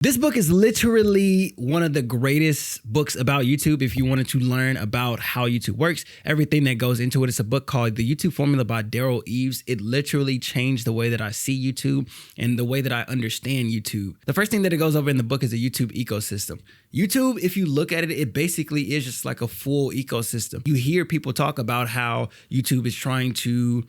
This book is literally one of the greatest books about YouTube if you wanted to learn about how YouTube works, everything that goes into it. It's a book called The YouTube Formula by Daryl Eves. It literally changed the way that I see YouTube and the way that I understand YouTube. The first thing that it goes over in the book is the YouTube ecosystem. YouTube, if you look at it, it basically is just like a full ecosystem. You hear people talk about how YouTube is trying to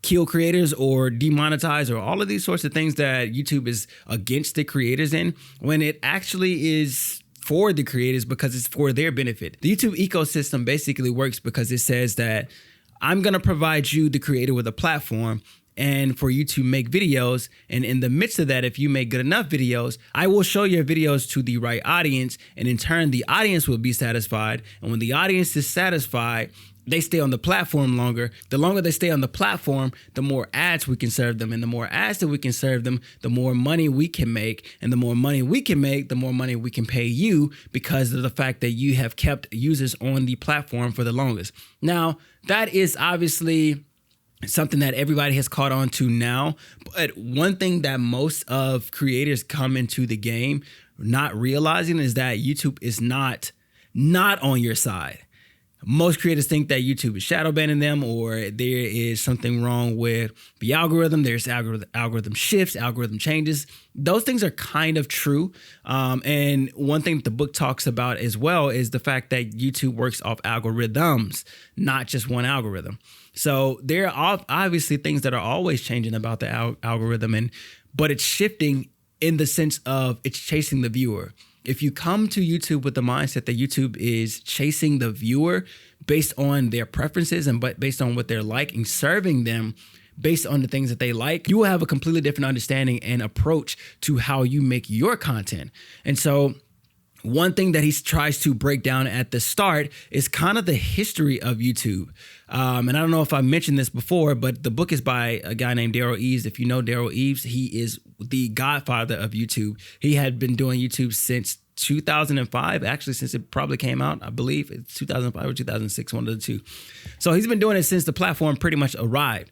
kill creators or demonetize or all of these sorts of things that YouTube is against the creators in, when it actually is for the creators because it's for their benefit. The YouTube ecosystem basically works because it says that I'm going to provide you, the creator, with a platform and for you to make videos. And in the midst of that, if you make good enough videos, I will show your videos to the right audience. And in turn, the audience will be satisfied. And when the audience is satisfied, they stay on the platform longer. The longer they stay on the platform, the more ads we can serve them. And the more ads that we can serve them, the more money we can make. And the more money we can make, the more money we can pay you because of the fact that you have kept users on the platform for the longest. Now, that is obviously something that everybody has caught on to now. But one thing that most of creators come into the game not realizing is that YouTube is not on your side. Most creators think that YouTube is shadow banning them or there is something wrong with the algorithm. There's algorithm shifts, algorithm changes. Those things are kind of true. And one thing that the book talks about as well is the fact that YouTube works off algorithms, not just one algorithm. So there are obviously things that are always changing about the algorithm, but it's shifting in the sense of it's chasing the viewer. If you come to YouTube with the mindset that YouTube is chasing the viewer based on their preferences and based on what they're like and serving them based on the things that they like, you will have a completely different understanding and approach to how you make your content. And so one thing that he tries to break down at the start is kind of the history of YouTube. And I don't know if I mentioned this before, but the book is by a guy named Daryl Eves. If you know Daryl Eves, he is the godfather of YouTube. He had been doing YouTube since 2005, actually since it probably came out. I believe it's 2005 or 2006, one of the two. So he's been doing it since the platform pretty much arrived.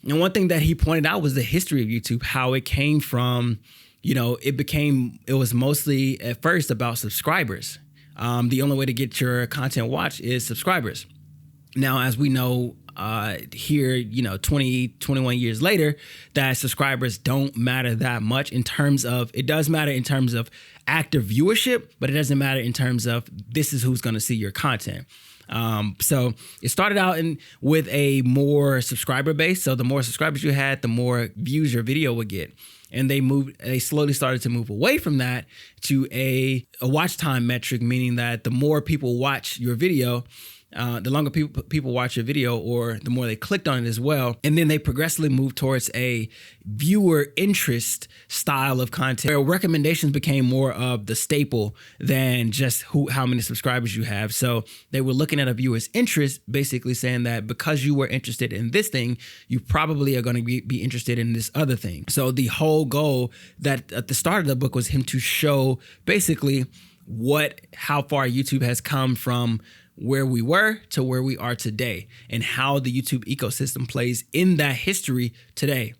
And one thing that he pointed out was the history of YouTube, how it came from, it was mostly at first about subscribers. The only way to get your content watched is subscribers. Now, as we know here, 20, 21 years later, that subscribers don't matter that much it does matter in terms of active viewership, but it doesn't matter in terms of this is who's going to see your content. So it started out with a more subscriber base. So the more subscribers you had, the more views your video would get. And they slowly started to move away from that to a watch time metric, meaning that the more people watch your video, the longer people watch your video, or the more they clicked on it as well. And then they progressively moved towards a viewer interest style of content where recommendations became more of the staple than just how many subscribers you have. So they were looking at a viewer's interest, basically saying that because you were interested in this thing, you probably are going to be interested in this other thing. So the whole goal that at the start of the book was him to show basically how far YouTube has come from where we were to where we are today and how the YouTube ecosystem plays in that history today.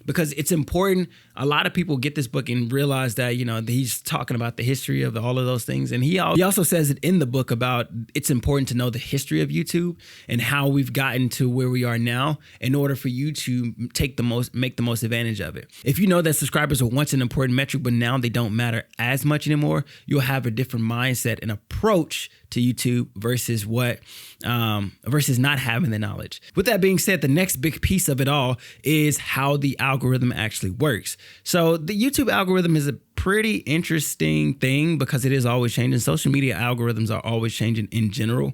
Because it's important. A lot of people get this book and realize that, he's talking about the history of all of those things. And he also says it in the book about it's important to know the history of YouTube and how we've gotten to where we are now in order for you to make the most advantage of it. If you know that subscribers were once an important metric, but now they don't matter as much anymore, you'll have a different mindset and approach to YouTube versus not having the knowledge. With that being said, the next big piece of it all is how the algorithm actually works. So the YouTube algorithm is a pretty interesting thing because it is always changing. Social media algorithms are always changing in general.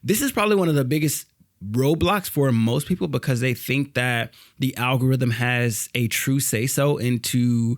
This is probably one of the biggest roadblocks for most people because they think that the algorithm has a true say-so into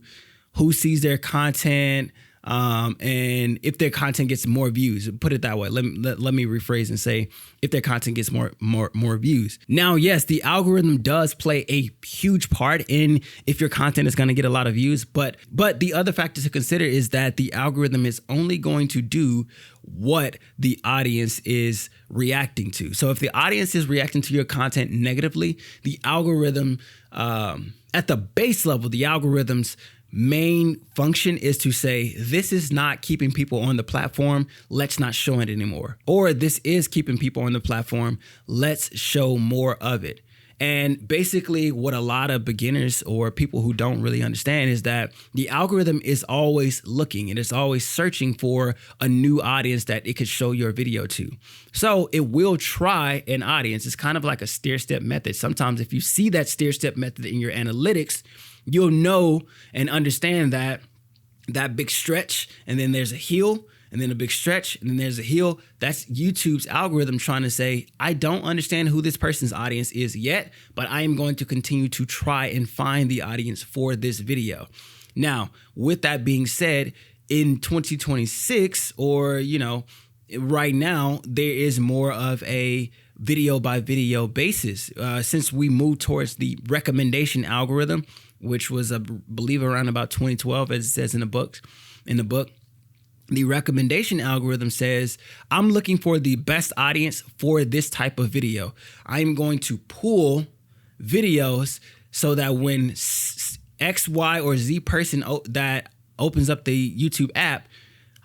who sees their content, and if their content gets more views. Put it that way. Let me rephrase and say if their content gets more views. Now, yes, the algorithm does play a huge part in if your content is going to get a lot of views, but the other factor to consider is that the algorithm is only going to do what the audience is reacting to. So if the audience is reacting to your content negatively, the algorithm, at the base level, the algorithms main function is to say, this is not keeping people on the platform, let's not show it anymore. Or this is keeping people on the platform, let's show more of it. And basically what a lot of beginners or people who don't really understand is that the algorithm is always looking and it's always searching for a new audience that it could show your video to. So it will try an audience. It's kind of like a stair-step method. Sometimes if you see that stair-step method in your analytics, you'll know and understand that big stretch, and then there's a hill, and then a big stretch, and then there's a hill. That's YouTube's algorithm trying to say, I don't understand who this person's audience is yet, but I am going to continue to try and find the audience for this video. Now, with that being said, in 2026, or, right now, there is more of a video by video basis. Since we moved towards the recommendation algorithm, which was, I believe, around about 2012, as it says in the book. The recommendation algorithm says, I'm looking for the best audience for this type of video. I'm going to pull videos so that when X, Y, or Z person that opens up the YouTube app,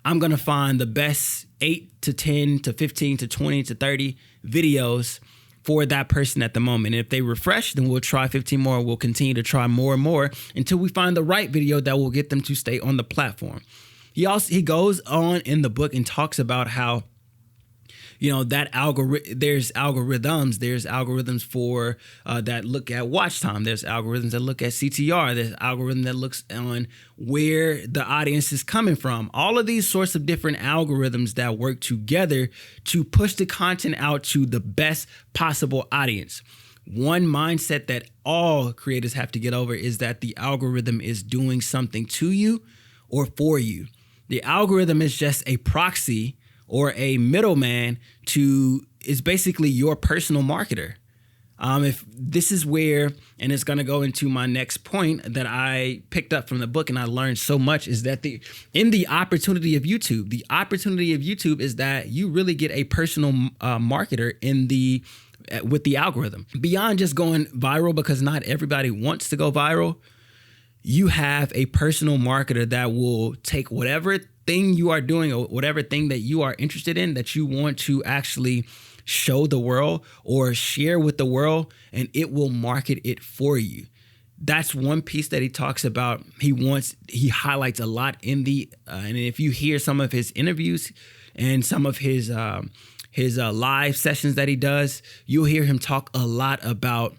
I'm going to find the best 8 to 10 to 15 to 20 to 30 videos for that person at the moment. And if they refresh, then we'll try 15 more. We'll continue to try more and more until we find the right video that will get them to stay on the platform. He goes on in the book and talks about how, that there's algorithms for that look at watch time. There's algorithms that look at CTR. There's algorithm that looks on where the audience is coming from. All of these sorts of different algorithms that work together to push the content out to the best possible audience. One mindset that all creators have to get over is that the algorithm is doing something to you or for you. The algorithm is just a proxy or a middleman is basically your personal marketer. If this is where, and it's going to go into my next point that I picked up from the book and I learned so much, is that the opportunity of YouTube is that you really get a personal marketer with the algorithm. Beyond just going viral, because not everybody wants to go viral, you have a personal marketer that will take whatever thing you are doing or whatever thing that you are interested in that you want to actually show the world or share with the world, and it will market it for you. That's one piece that he talks about. He highlights a lot in and if you hear some of his interviews and some of his live sessions that he does, you'll hear him talk a lot about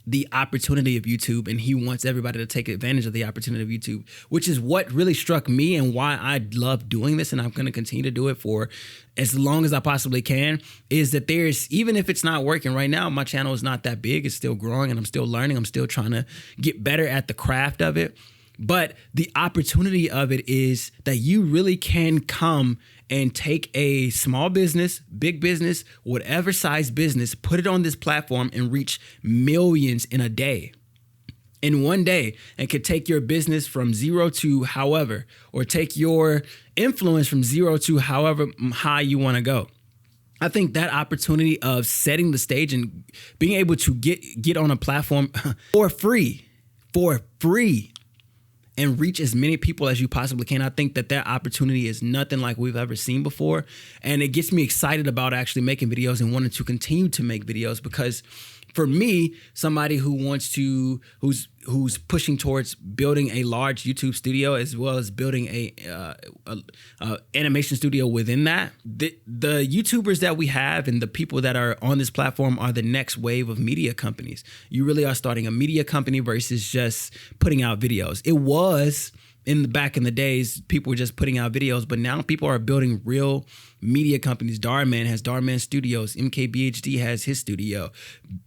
the opportunity of YouTube, and he wants everybody to take advantage of the opportunity of YouTube, which is what really struck me and why I love doing this, and I'm going to continue to do it for as long as I possibly can, is that even if it's not working right now, my channel is not that big, it's still growing, and I'm still learning, I'm still trying to get better at the craft of it. But the opportunity of it is that you really can come and take a small business, big business, whatever size business, put it on this platform and reach millions in a day. In one day, and could take your business from zero to however, or take your influence from zero to however high you want to go. I think that opportunity of setting the stage and being able to get on a platform for free, and reach as many people as you possibly can. I think that opportunity is nothing like we've ever seen before. And it gets me excited about actually making videos and wanting to continue to make videos, because for me, somebody who's pushing towards building a large YouTube studio as well as building a animation studio within that, the YouTubers that we have and the people that are on this platform are the next wave of media companies. You really are starting a media company versus just putting out videos. It was back in the days, people were just putting out videos, but now people are building real media companies. Darman has Darman Studios. MKBHD has his studio.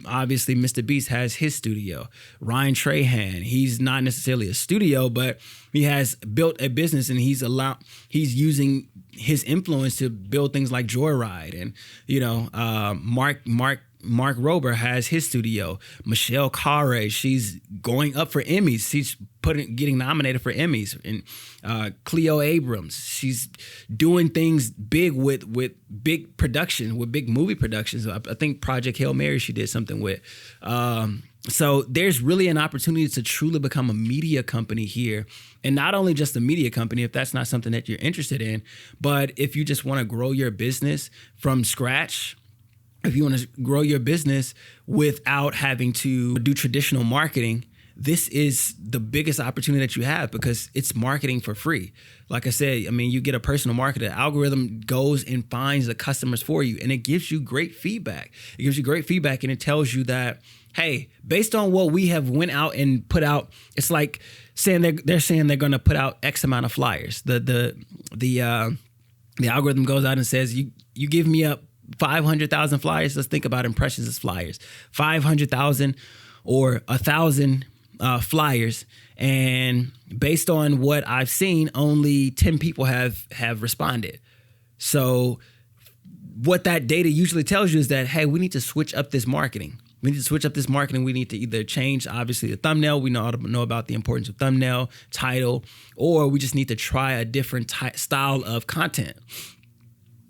Obviously, Mr. Beast has his studio. Ryan Trahan, he's not necessarily a studio, but he has built a business, and he's using his influence to build things like Joyride and Mark Mark Rober has his studio. Michelle Khare, she's going up for Emmys. She's getting nominated for Emmys. And Cleo Abrams, she's doing things big with big production, with big movie productions. I think Project Hail Mary she did something with. So there's really an opportunity to truly become a media company here. And not only just a media company, if that's not something that you're interested in, but if you just want to grow your business from scratch, if you want to grow your business without having to do traditional marketing, this is the biggest opportunity that you have because it's marketing for free. Like I said, I mean, you get a personal marketer. The algorithm goes and finds the customers for you, and it gives you great feedback. It gives you great feedback, and it tells you that, hey, based on what we have went out and put out, it's like saying they're saying they're going to put out X amount of flyers. The algorithm goes out and says, you give me up 500,000 flyers. Let's think about impressions as flyers. 500,000 or 1,000 flyers. And based on what I've seen, only 10 people have responded. So what that data usually tells you is that, hey, we need to switch up this marketing. We need to switch up this marketing. We need to either change, obviously, the thumbnail. We know about the importance of thumbnail, title, or we just need to try a different style of content.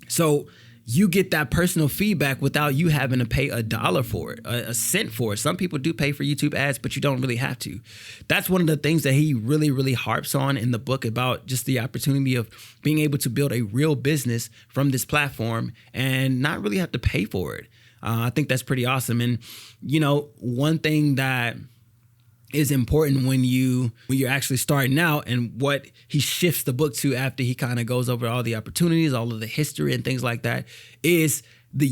So you get that personal feedback without you having to pay $1 for it, a cent for it. Some people do pay for YouTube ads, but you don't really have to. That's one of the things that he really, really harps on in the book about just the opportunity of being able to build a real business from this platform and not really have to pay for it. I think that's pretty awesome. And, you know, one thing that is important when you're actually starting out, and what he shifts the book to after he kind of goes over all the opportunities, all of the history and things like that, is the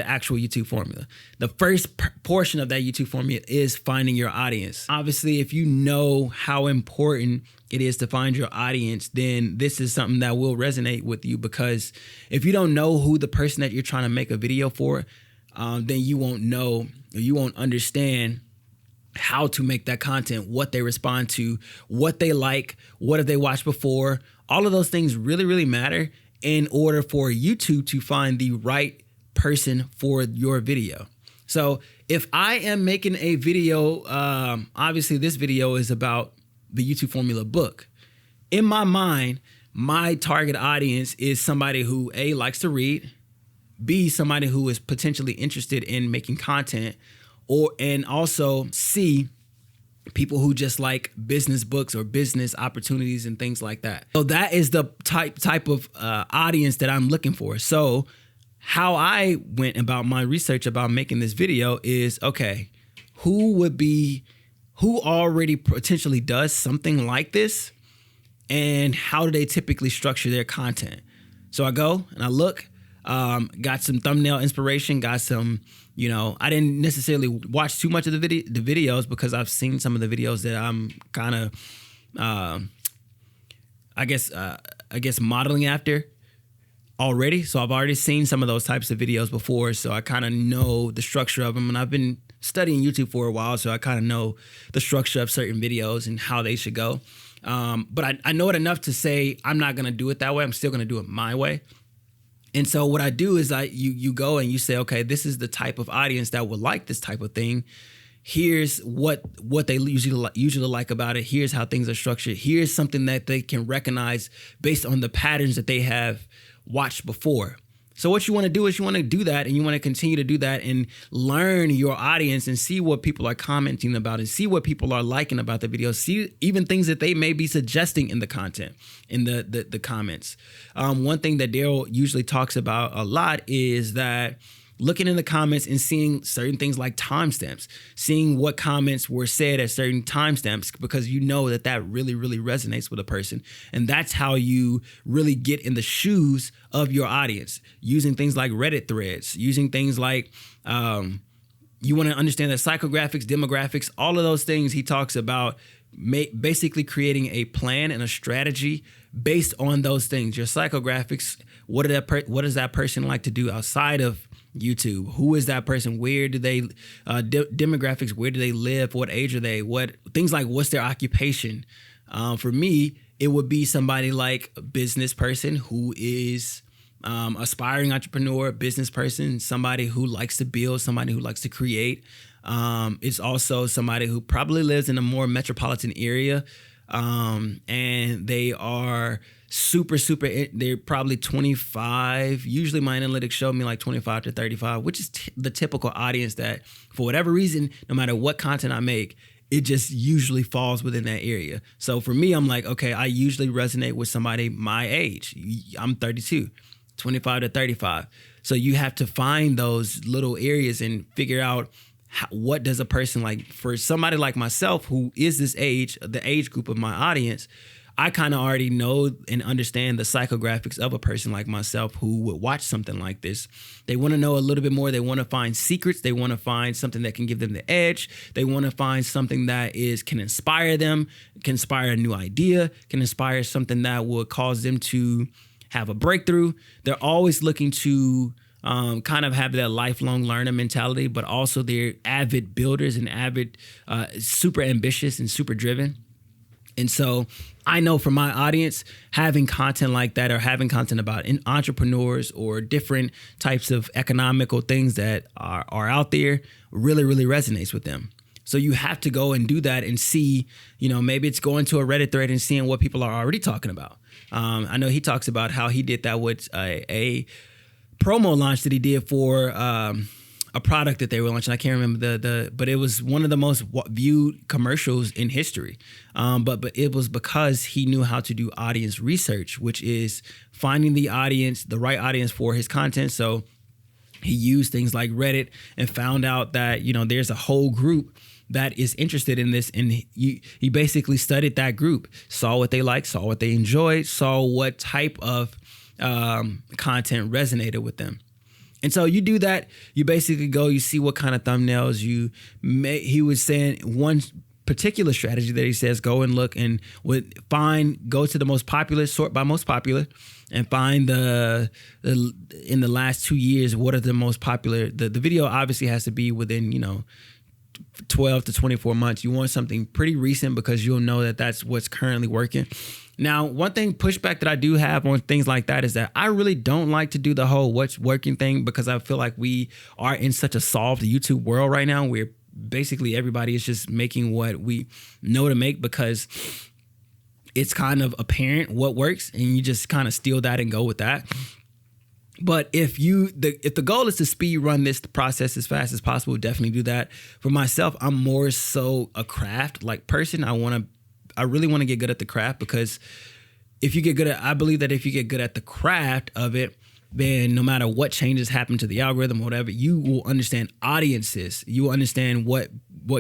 actual YouTube formula. The first portion of that YouTube formula is finding your audience. Obviously, if you know how important it is to find your audience, then this is something that will resonate with you, because if you don't know who the person that you're trying to make a video for, then you won't know, or you won't understand how to make that content, what they respond to, what they like, what have they watched before. All of those things really, really matter in order for YouTube to find the right person for your video. So if I am making a video, obviously this video is about the YouTube Formula book. In my mind, my target audience is somebody who A, likes to read, B, somebody who is potentially interested in making content, and also C, people who just like business books or business opportunities and things like that. So that is the type of audience that I'm looking for. So how I went about my research about making this video is, okay, who already potentially does something like this, and how do they typically structure their content? So I go and I look, got some thumbnail inspiration, got some, I didn't necessarily watch too much of the videos because I've seen some of the videos that I'm kind of, I guess modeling after already. So I've already seen some of those types of videos before. So I kind of know the structure of them, and I've been studying YouTube for a while. So I kind of know the structure of certain videos and how they should go. But I know it enough to say, I'm not going to do it that way. I'm still going to do it my way. And so what I do is you go and you say, okay, this is the type of audience that would like this type of thing. Here's what they usually like about it. Here's how things are structured. Here's something that they can recognize based on the patterns that they have watched before. So what you want to do is you want to do that, and you want to continue to do that and learn your audience and see what people are commenting about and see what people are liking about the videos. See even things that they may be suggesting in the content, in the comments. One thing that Daryl usually talks about a lot is that looking in the comments and seeing certain things like timestamps, seeing what comments were said at certain timestamps, because you know that really, really resonates with a person. And that's how you really get in the shoes of your audience, using things like Reddit threads, using things like, you want to understand that psychographics, demographics, all of those things he talks about, basically creating a plan and a strategy based on those things. Your psychographics, what does that person like to do outside of YouTube? Who is that person? Where do they, demographics, where do they live? What age are they? Things like, what's their occupation? For me, it would be somebody like a business person who is aspiring entrepreneur, business person, somebody who likes to build, somebody who likes to create. It's also somebody who probably lives in a more metropolitan area. And they are super, they're probably 25. Usually my analytics show me like 25 to 35, which is the typical audience that for whatever reason, no matter what content I make, it just usually falls within that area. So for me, I'm like, okay, I usually resonate with somebody my age. I'm 32, 25 to 35. So you have to find those little areas and figure out what does a person like. For somebody like myself, who is this age, the age group of my audience, I kind of already know and understand the psychographics of a person like myself who would watch something like this. They want to know a little bit more. They want to find secrets. They want to find something that can give them the edge. They want to find something that can inspire them, can inspire a new idea, can inspire something that will cause them to have a breakthrough. They're always looking to kind of have that lifelong learner mentality, but also they're avid builders and avid, super ambitious and super driven. And so I know for my audience, having content like that or having content about entrepreneurs or different types of economical things that are out there really, really resonates with them. So you have to go and do that and see, maybe it's going to a Reddit thread and seeing what people are already talking about. I know he talks about how he did that with a promo launch that he did for a product that they were launching. I can't remember but it was one of the most viewed commercials in history. But it was because he knew how to do audience research, which is finding the right audience for his content. So he used things like Reddit and found out that, there's a whole group that is interested in this. And he basically studied that group, saw what they liked, saw what they enjoyed, saw what type of content resonated with them. And so you do that, you basically go, you see what kind of thumbnails he was saying one particular strategy that he says, go and look and go to the most popular, sort by most popular, and find in the last 2 years, what are the most popular. The video obviously has to be within, 12 to 24 months. You want something pretty recent because you'll know that that's what's currently working. Now, one pushback that I do have on things like that is that I really don't like to do the whole what's working thing, because I feel like we are in such a solved YouTube world right now where basically everybody is just making what we know to make because it's kind of apparent what works, and you just kind of steal that and go with that. But if the goal is to speed run this process as fast as possible, definitely do that. For myself, I'm more so a craft like person. I really want to get good at the craft, because I believe that if you get good at the craft of it, then no matter what changes happen to the algorithm or whatever, you will understand audiences. You will understand what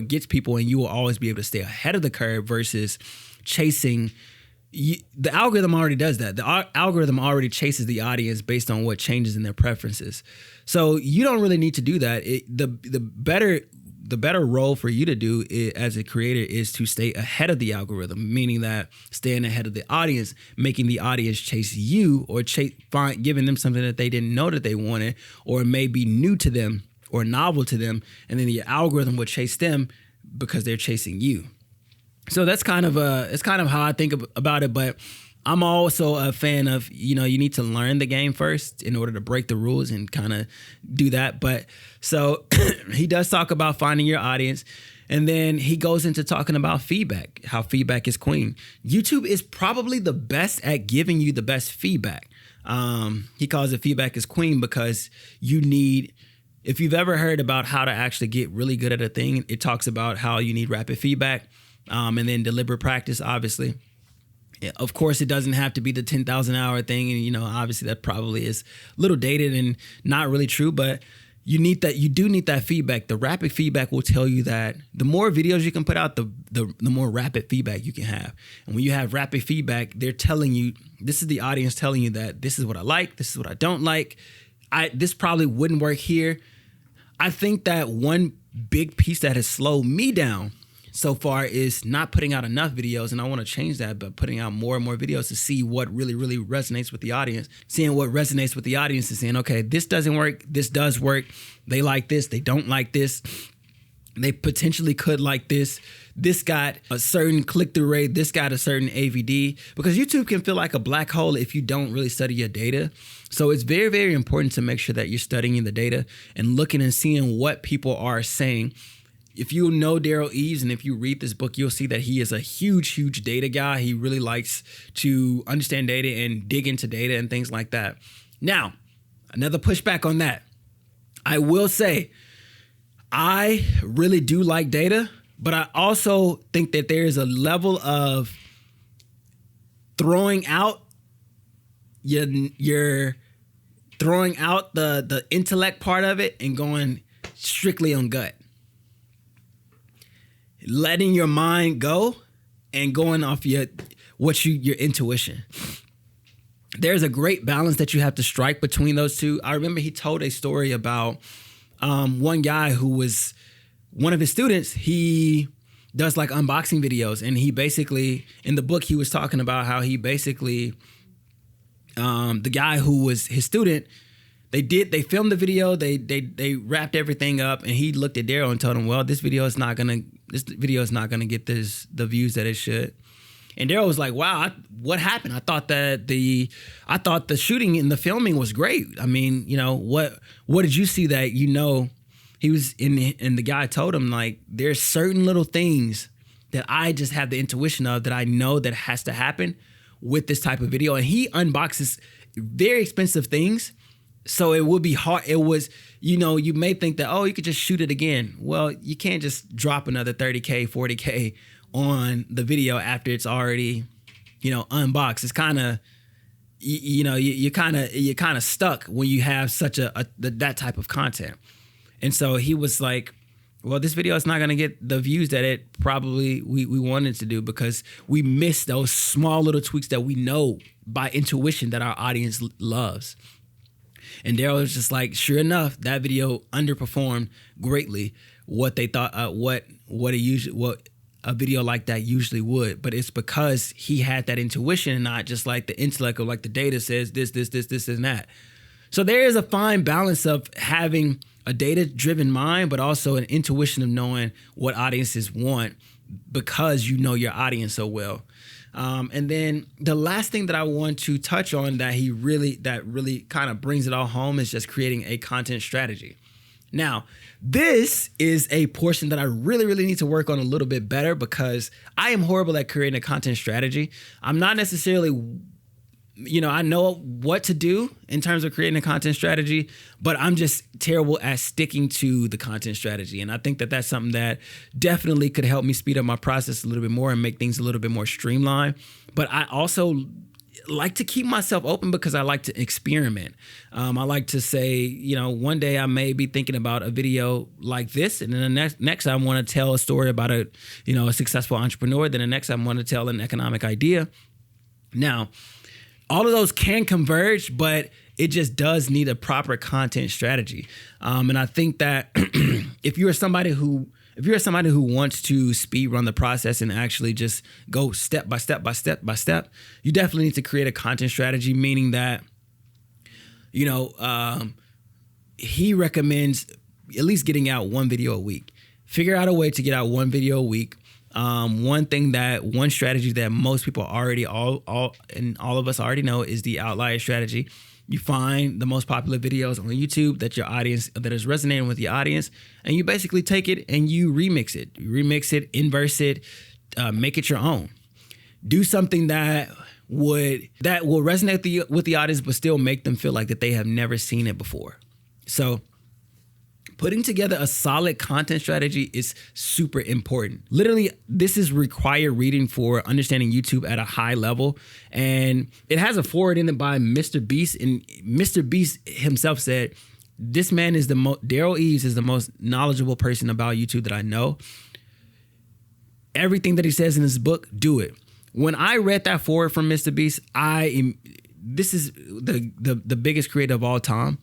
gets people, and you will always be able to stay ahead of the curve versus chasing. The algorithm already does that. The algorithm already chases the audience based on what changes in their preferences. So you don't really need to do that. The better role for you to do as a creator is to stay ahead of the algorithm, meaning that staying ahead of the audience, making the audience chase you, or giving them something that they didn't know that they wanted, or it may be new to them or novel to them, and then the algorithm would chase them because they're chasing you. So that's kind of how I think about it. But I'm also a fan of, you need to learn the game first in order to break the rules and kind of do that. But so he does talk about finding your audience. And then he goes into talking about feedback, how feedback is queen. YouTube is probably the best at giving you the best feedback. He calls it feedback is queen because if you've ever heard about how to actually get really good at a thing, it talks about how you need rapid feedback and then deliberate practice, obviously. Of course, it doesn't have to be the 10,000 hour thing. And, obviously that probably is a little dated and not really true, but you do need that feedback. The rapid feedback will tell you that the more videos you can put out, the more rapid feedback you can have. And when you have rapid feedback, they're telling you, this is the audience telling you that this is what I like, this is what I don't like. This probably wouldn't work here. I think that one big piece that has slowed me down so far is not putting out enough videos, and I want to change that, but putting out more and more videos to see what really, really resonates with the audience. Seeing what resonates with the audience and saying, okay, this doesn't work, this does work. They like this, they don't like this. They potentially could like this. This got a certain click-through rate. This got a certain AVD, because YouTube can feel like a black hole if you don't really study your data. So it's very, very important to make sure that you're studying the data and looking and seeing what people are saying. If you know Daryl Eves and if you read this book, you'll see that he is a huge, huge data guy. He really likes to understand data and dig into data and things like that. Now, another pushback on that. I will say, I really do like data, but I also think that there is a level of throwing out you're throwing out the intellect part of it and going strictly on gut. Letting your mind go and going off your intuition. There's a great balance that you have to strike between those two. I remember he told a story about one guy who was one of his students. He does like unboxing videos, and he basically, in the book, he was talking about how he basically, the guy who was his student, they filmed the video, they wrapped everything up, and he looked at Daryl and told him, well, this video is not gonna get the views that it should. And Daryl was like, wow, what happened? I thought the shooting and the filming was great. I mean, what did you see that, he was and the guy told him, like, there's certain little things that I just have the intuition of that I know that has to happen with this type of video. And he unboxes very expensive things. So it would be hard. It was, you may think that, oh, you could just shoot it again. Well, you can't just drop another 30K, 40K on the video after it's already, unboxed. It's kind of, you're kind of stuck when you have such that type of content. And so he was like, well, this video is not going to get the views that it probably we wanted to do, because we missed those small little tweaks that we know by intuition that our audience loves. And Daryl was just like, sure enough, that video underperformed greatly what they thought, what a video like that usually would. But it's because he had that intuition and not just like the intellect or like the data says this, and that. So there is a fine balance of having a data-driven mind, but also an intuition of knowing what audiences want, because you know your audience so well. And then the last thing that I want to touch on that really kind of brings it all home is just creating a content strategy. Now, this is a portion that I really, really need to work on a little bit better, because I am horrible at creating a content strategy. I'm not necessarily, I know what to do in terms of creating a content strategy, but I'm just terrible at sticking to the content strategy. And I think that that's something that definitely could help me speed up my process a little bit more and make things a little bit more streamlined. But I also like to keep myself open, because I like to experiment. I like to say, one day I may be thinking about a video like this, and then the next I want to tell a story about a successful entrepreneur. Then the next I want to tell an economic idea. Now, all of those can converge, but it just does need a proper content strategy. And I think that if you're somebody who wants to speed run the process and actually just go step by step, you definitely need to create a content strategy, meaning that, he recommends at least getting out one video a week. Figure out a way to get out one video a week. One strategy that most people already, all of us already know, is the outlier strategy. You find the most popular videos on YouTube that is resonating with the audience, and you basically take it and you remix it, inverse it, make it your own. Do something that will resonate with the audience, but still make them feel like that they have never seen it before. So putting together a solid content strategy is super important. Literally, this is required reading for understanding YouTube at a high level. And it has a foreword in it by Mr. Beast. And Mr. Beast himself said, this man is Daryl Eves is the most knowledgeable person about YouTube that I know. Everything that he says in his book, do it. When I read that foreword from Mr. Beast, this is the biggest creator of all time.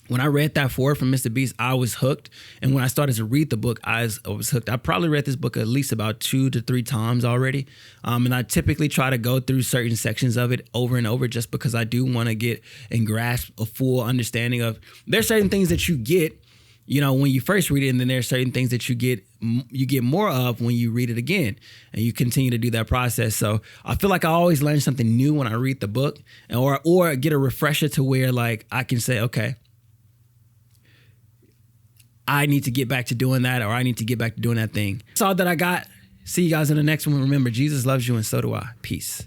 When I read that foreword from Mr. Beast, I was hooked. And when I started to read the book, I was hooked. I probably read this book at least about 2 to 3 times already. And I typically try to go through certain sections of it over and over, just because I do want to get and grasp a full understanding of, there's certain things that you get, when you first read it, and then there's certain things that you get more of when you read it again, and you continue to do that process. So I feel like I always learn something new when I read the book, or get a refresher to where like I can say, okay, I need to get back to doing that, or I need to get back to doing that thing. That's all that I got. See you guys in the next one. Remember, Jesus loves you, and so do I. Peace.